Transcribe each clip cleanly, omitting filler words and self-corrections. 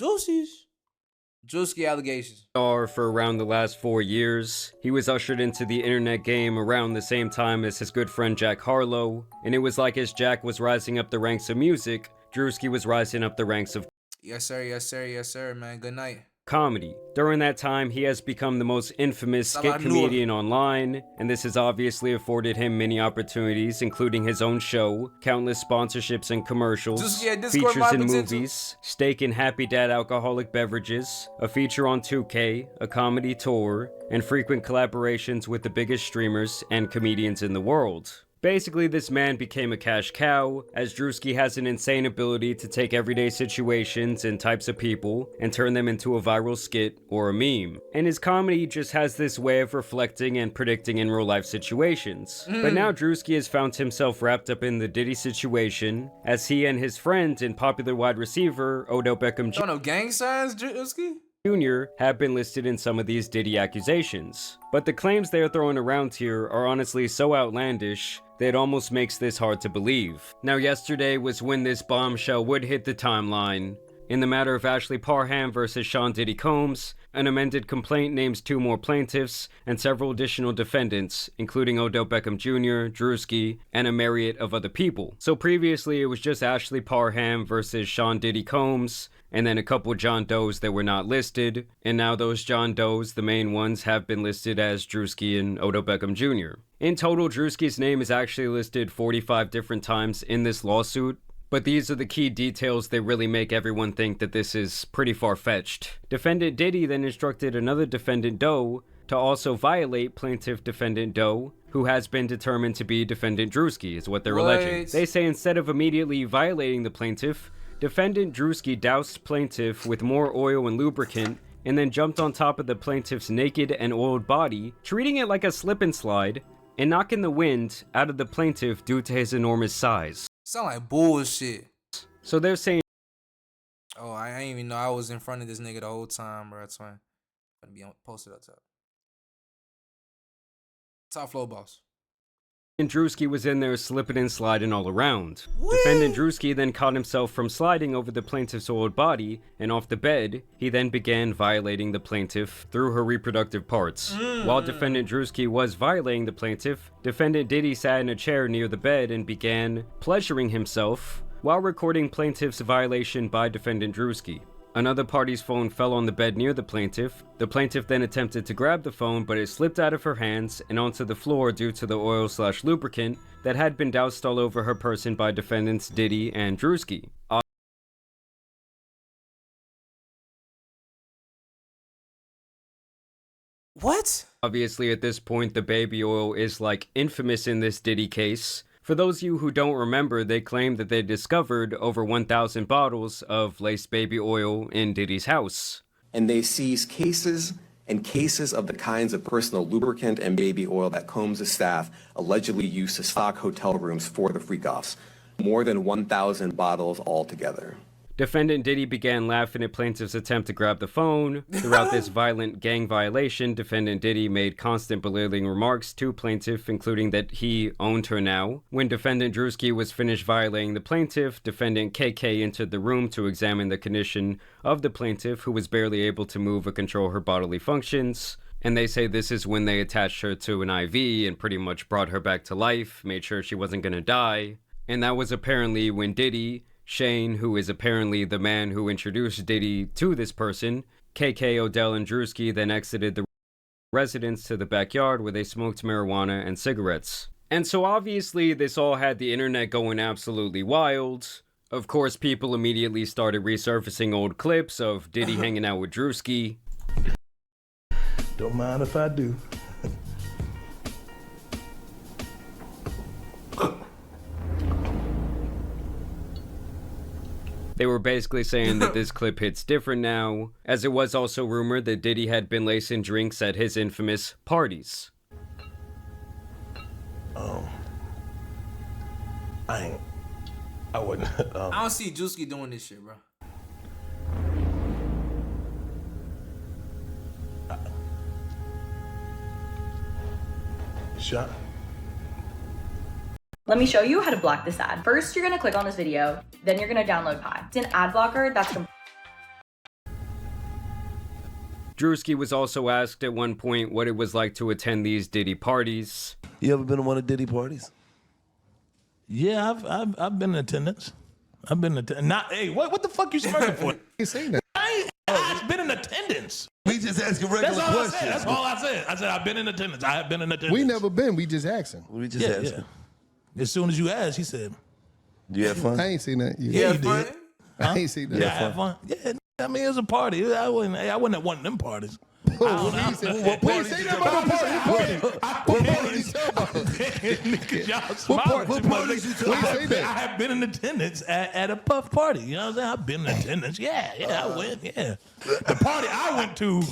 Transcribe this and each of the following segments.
Deuces. Druski allegations. For around the last 4 years. He was ushered into the internet game around the same time as his good friend Jack Harlow, and it was like as Jack was rising up the ranks of music, Druski was rising up the ranks of Yes sir, yes sir, yes sir, man. Good night. comedy. During that time, he has become the most infamous skit comedian online, and this has obviously afforded him many opportunities, including his own show, countless sponsorships and commercials, features in movies, steak and Happy Dad alcoholic beverages, a feature on 2K, a comedy tour, and frequent collaborations with the biggest streamers and comedians in the world. Basically, this man became a cash cow, as Druski has an insane ability to take everyday situations and types of people and turn them into a viral skit or a meme. And his comedy just has this way of reflecting and predicting in real life situations. But now Druski has found himself wrapped up in the Diddy situation, as he and his friend and popular wide receiver, Odell Beckham Jr. Gang signs, Druski? Jr. have been listed in some of these Diddy accusations. But the claims they are throwing around here are honestly so outlandish that it almost makes this hard to believe. Now, yesterday was when this bombshell would hit the timeline. In the matter of Ashley Parham versus Sean Diddy Combs, an amended complaint names 2 more plaintiffs and several additional defendants, including Odell Beckham Jr., Druski, and a myriad of other people. So previously, it was just Ashley Parham versus Sean Diddy Combs, and then a couple John Does that were not listed, and now those John Does, the main ones, have been listed as Druski and Odell Beckham Jr. In total, Druski's name is actually listed 45 different times in this lawsuit, but these are the key details that really make everyone think that this is pretty far-fetched. Defendant Diddy then instructed another defendant Doe to also violate plaintiff defendant Doe, who has been determined to be defendant Druski, is what they're alleging. They say instead of immediately violating the plaintiff, defendant Druski doused plaintiff with more oil and lubricant and then jumped on top of the plaintiff's naked and oiled body, treating it like a slip and slide, and knocking the wind out of the plaintiff due to his enormous size. Sound like bullshit. So they're saying, oh, I ain't even know I was in front of this nigga the whole time, bro. That's fine. Gonna be posted up top. Top flow boss. And Druski was in there slipping and sliding all around. Defendant Druski then caught himself from sliding over the plaintiff's oiled body, and off the bed, he then began violating the plaintiff through her reproductive parts. While defendant Druski was violating the plaintiff, defendant Diddy sat in a chair near the bed and began pleasuring himself while recording plaintiff's violation by defendant Druski. Another party's phone fell on the bed near the plaintiff. The plaintiff then attempted to grab the phone, but it slipped out of her hands and onto the floor due to the oil/lubricant that had been doused all over her person by defendants Diddy and Druski. What? Obviously, at this point, the baby oil is like infamous in this Diddy case. For those of you who don't remember, they claim that they discovered over 1,000 bottles of laced baby oil in Diddy's house. And they seized cases and cases of the kinds of personal lubricant and baby oil that Combs' staff allegedly used to stock hotel rooms for the freak-offs. More than 1,000 bottles altogether. Defendant Diddy began laughing at plaintiff's attempt to grab the phone. Throughout this violent gang violation, defendant Diddy made constant belittling remarks to plaintiff, including that he owned her now. When defendant Druski was finished violating the plaintiff, defendant KK entered the room to examine the condition of the plaintiff, who was barely able to move or control her bodily functions. And they say this is when they attached her to an IV and pretty much brought her back to life, made sure she wasn't gonna die. And that was apparently when Diddy, Shane, who is apparently the man who introduced Diddy to this person, KK, Odell, and Druski then exited the residence to the backyard where they smoked marijuana and cigarettes. And so obviously this all had the internet going absolutely wild. Of course, people immediately started resurfacing old clips of Diddy hanging out with Druski. Don't mind if I do. They were basically saying that this clip hits different now, as it was also rumored that Diddy had been lacing drinks at his infamous parties. I wouldn't. I don't see Druski doing this shit, bro. Shut. Let me show you how to block this ad. First, you're gonna click on this video, then you're gonna download Pi. It's an ad blocker that's Druski was also asked at one point what it was like to attend these Diddy parties. You ever been to one of Diddy parties? Yeah, I've been in attendance. I've been in attendance. Not, hey, what the fuck you smirking for? ain't saying that. I've been in attendance. We just asking regular That's all I questions. said. That's all I said. I said I've been in attendance. I have been in attendance. We never been. We just asking. We just Yeah, asking. yeah. As soon as you asked, he said, You have fun? I ain't seen that. Yeah, you fun. did. I ain't seen that. "Yeah, I had fun." Yeah, I mean, it was a party. I wasn't at one of them parties. What he said? We ain't say that about no party. What party you talking about? Niggas, y'all What smiling too much. parties you talking about? We say that. I have been in attendance at a puff party. You know what I'm saying? I've been in attendance. Yeah, I went. Yeah, the party I went to,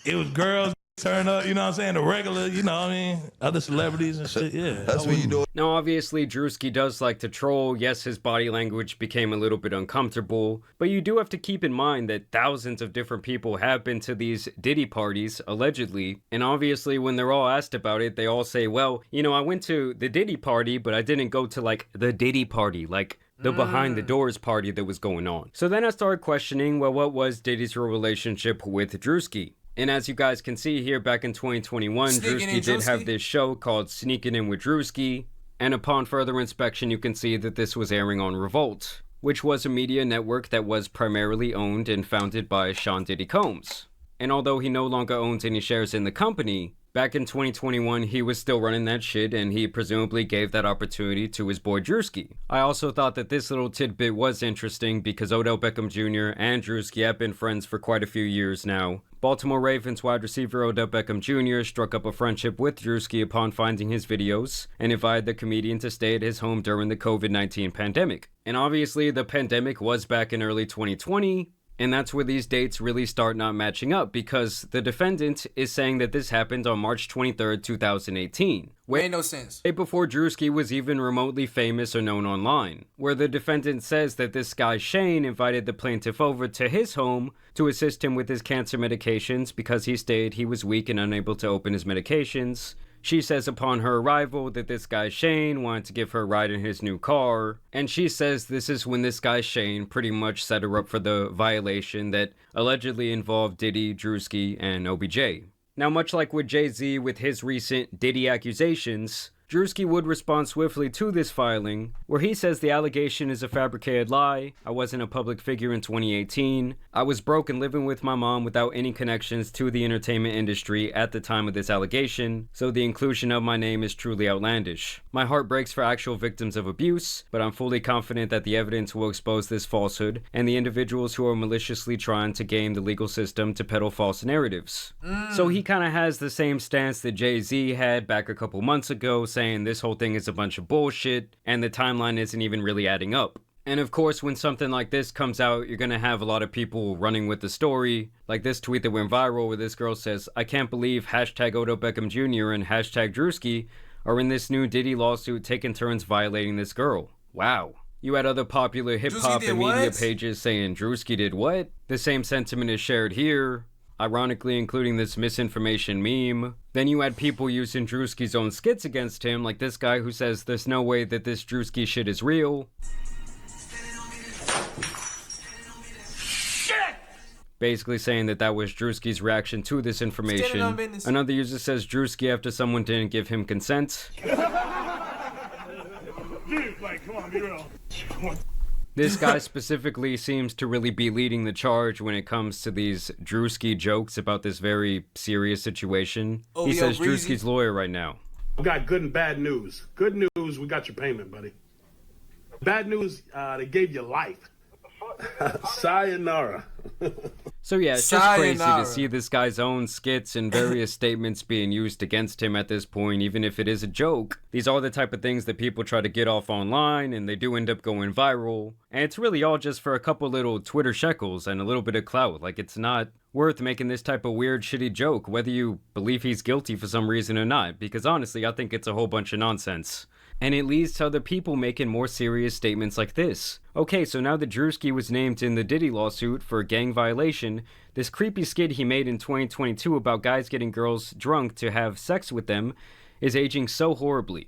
it was girls turn up. You know what I'm saying? The regular. You know what I mean? Other celebrities and shit. Yeah, That's what you do. Now, obviously, Druski does like to troll. Yes, his body language became a little bit uncomfortable, but you do have to keep in mind that thousands of different people have been to these Diddy parties, allegedly, and obviously, when they're all asked about it, they all say, well, you know, I went to the Diddy party, but I didn't go to, like, the Diddy party, like the behind the doors party that was going on. So then I started questioning, well, what was Diddy's real relationship with Druski? And as you guys can see here, back in 2021, Sneaking in Druski did have Druski? this show called Sneaking In with Druski. And upon further inspection, you can see that this was airing on Revolt, which was a media network that was primarily owned and founded by Sean Diddy Combs. And although he no longer owns any shares in the company, back in 2021, he was still running that shit, and he presumably gave that opportunity to his boy Druski. I also thought that this little tidbit was interesting because Odell Beckham Jr. and Druski have been friends for quite a few years now. Baltimore Ravens wide receiver Odell Beckham Jr. struck up a friendship with Druski upon finding his videos and invited the comedian to stay at his home during the COVID-19 pandemic. And obviously, the pandemic was back in early 2020, and that's where these dates really start not matching up because the defendant is saying that this happened on March 23rd, 2018. Made no sense. Way before Druski was even remotely famous or known online, where the defendant says that this guy Shane invited the plaintiff over to his home to assist him with his cancer medications because he stated he was weak and unable to open his medications. She says upon her arrival that this guy Shane wanted to give her a ride in his new car, and she says this is when this guy Shane pretty much set her up for the violation that allegedly involved Diddy, Druski, and OBJ. Now, much like with Jay-Z with his recent Diddy accusations, Druski would respond swiftly to this filing, where he says the allegation is a fabricated lie. I wasn't a public figure in 2018. I was broke and living with my mom without any connections to the entertainment industry at the time of this allegation, so the inclusion of my name is truly outlandish. My heart breaks for actual victims of abuse, but I'm fully confident that the evidence will expose this falsehood and the individuals who are maliciously trying to game the legal system to peddle false narratives. So he kind of has the same stance that Jay-Z had back a couple months ago, saying this whole thing is a bunch of bullshit and the timeline isn't even really adding up. And of course, when something like this comes out, you're gonna have a lot of people running with the story. Like this tweet that went viral where this girl says, I can't believe hashtag Odell Beckham Jr. and hashtag Druski are in this new Diddy lawsuit taking turns violating this girl. Wow. You had other popular hip-hop and media pages saying Druski did what? The same sentiment is shared here, ironically including this misinformation meme. Then you had people using Druski's own skits against him, like this guy who says there's no way that this Druski shit is real. Basically saying that that was Druski's reaction to this information. Another user says Druski after someone didn't give him consent. This guy specifically seems to really be leading the charge when it comes to these Druski jokes about this very serious situation. He says Druski's lawyer right now. We got good and bad news. Good news, we got your payment, buddy. Bad news, they gave you life. Sayonara. So yeah, it's just crazy to see this guy's own skits and various statements being used against him at this point, even if it is a joke. These are the type of things that people try to get off online, and they do end up going viral. And it's really all just for a couple little Twitter shekels and a little bit of clout. Like, it's not worth making this type of weird, shitty joke, whether you believe he's guilty for some reason or not. Because honestly, I think it's a whole bunch of nonsense. And it leads to other people making more serious statements like this. Okay, so now that Druski was named in the Diddy lawsuit for a gang violation, this creepy skit he made in 2022 about guys getting girls drunk to have sex with them is aging so horribly.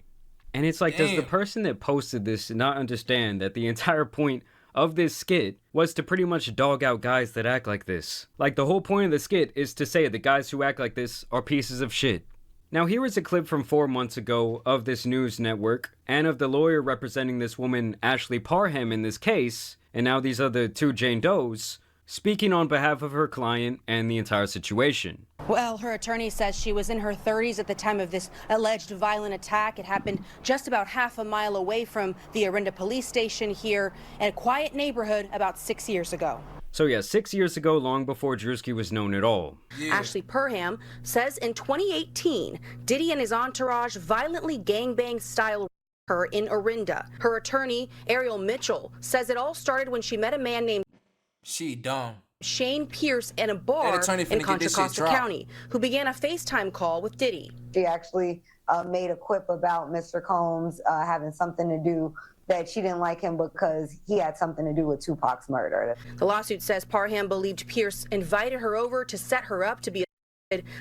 And it's like, does the person that posted this not understand that the entire point of this skit was to pretty much dog out guys that act like this. Like, the whole point of the skit is to say the guys who act like this are pieces of shit. Now, here is a clip from 4 months ago of this news network and of the lawyer representing this woman, Ashley Parham, in this case, and now these are the two Jane Does, speaking on behalf of her client and the entire situation. Well, her attorney says she was in her 30s at the time of this alleged violent attack. It happened just about half a mile away from the Orinda police station here in a quiet neighborhood about 6 years ago. So yeah, 6 years ago, long before Druski was known at all. Yeah. Ashley Parham says in 2018, Diddy and his entourage violently gangbang-style her in Orinda. Her attorney, Ariel Mitchell, says it all started when she met a man named She dumb. Shane Pierce in a bar attorney finna in get Contra this shit Costa dropped. County, who began a FaceTime call with Diddy. She actually made a quip about Mr. Combs having something to do, that she didn't like him because he had something to do with Tupac's murder. The lawsuit says Parham believed Pierce invited her over to set her up to be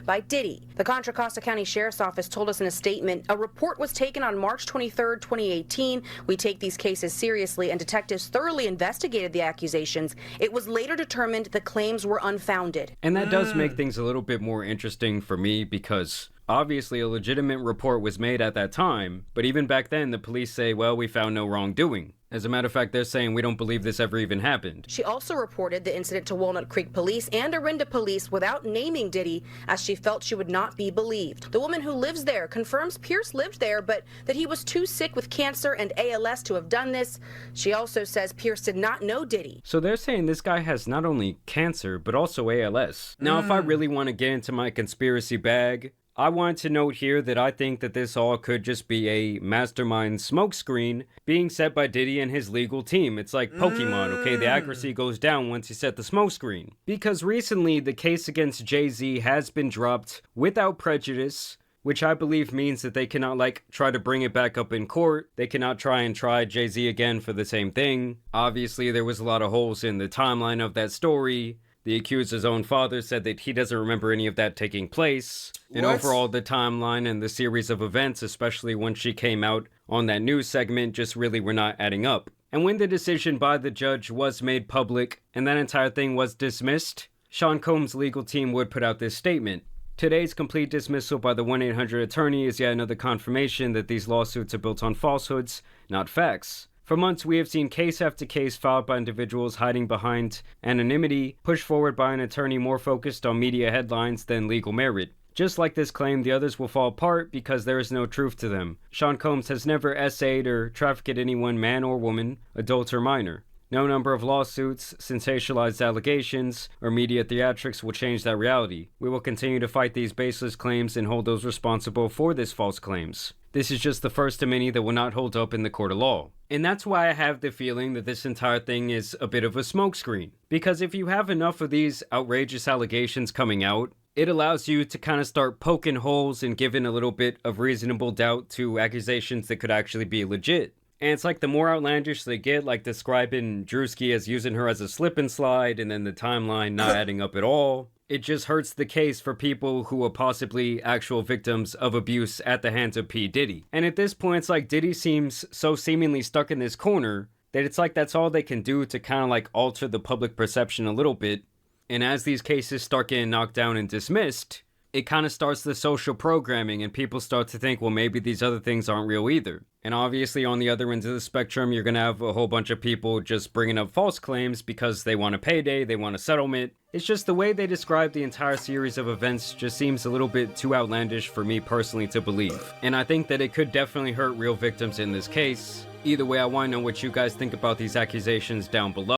by Diddy. The Contra Costa County Sheriff's Office told us in a statement, a report was taken on March 23, 2018. We take these cases seriously, and detectives thoroughly investigated the accusations. It was later determined the claims were unfounded. And that does make things a little bit more interesting for me because obviously a legitimate report was made at that time, but even back then the police say, well, we found no wrongdoing. As a matter of fact, they're saying we don't believe this ever even happened. She also reported the incident to Walnut Creek Police and Orinda Police without naming Diddy, as she felt she would not be believed. The woman who lives there confirms Pierce lived there, but that he was too sick with cancer and ALS to have done this. She also says Pierce did not know Diddy. So they're saying this guy has not only cancer, but also ALS. Now, if I really want to get into my conspiracy bag, I want to note here that I think that this all could just be a mastermind smokescreen being set by Diddy and his legal team. It's like Pokemon, okay? The accuracy goes down once you set the smokescreen. Because recently, the case against Jay-Z has been dropped without prejudice, which I believe means that they cannot, like, try to bring it back up in court. They cannot try Jay-Z again for the same thing. Obviously, there was a lot of holes in the timeline of that story. The accuser's own father said that he doesn't remember any of that taking place. And What? overall, the timeline and the series of events, especially when she came out on that news segment, just really were not adding up. And when the decision by the judge was made public and that entire thing was dismissed, Sean Combs' legal team would put out this statement. Today's complete dismissal by the 1-800 attorney is yet another confirmation that these lawsuits are built on falsehoods, not facts. For months, we have seen case after case filed by individuals hiding behind anonymity, pushed forward by an attorney more focused on media headlines than legal merit. Just like this claim, the others will fall apart because there is no truth to them. Sean Combs has never essayed or trafficked anyone, man or woman, adult or minor. No number of lawsuits, sensationalized allegations, or media theatrics will change that reality. We will continue to fight these baseless claims and hold those responsible for these false claims. This is just the first of many that will not hold up in the court of law. And that's why I have the feeling that this entire thing is a bit of a smokescreen. Because if you have enough of these outrageous allegations coming out, it allows you to kind of start poking holes and giving a little bit of reasonable doubt to accusations that could actually be legit. And it's like the more outlandish they get, like describing Druski as using her as a slip and slide and then the timeline not adding up at all, it just hurts the case for people who are possibly actual victims of abuse at the hands of P. Diddy. And at this point, it's like Diddy seems so seemingly stuck in this corner that it's like that's all they can do to kind of like alter the public perception a little bit. And as these cases start getting knocked down and dismissed, it kind of starts the social programming and people start to think, well, maybe these other things aren't real either. And obviously on the other end of the spectrum, you're going to have a whole bunch of people just bringing up false claims because they want a payday, they want a settlement. It's just the way they describe the entire series of events just seems a little bit too outlandish for me personally to believe. And I think that it could definitely hurt real victims in this case. Either way, I want to know what you guys think about these accusations down below.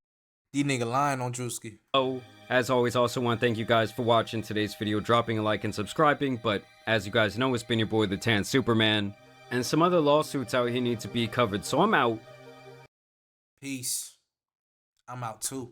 These nigga lying on Druski. As always, also want to thank you guys for watching today's video, dropping a like and subscribing, but as you guys know, it's been your boy, the Tan Superman, and some other lawsuits out here need to be covered, so I'm out. Peace. I'm out too.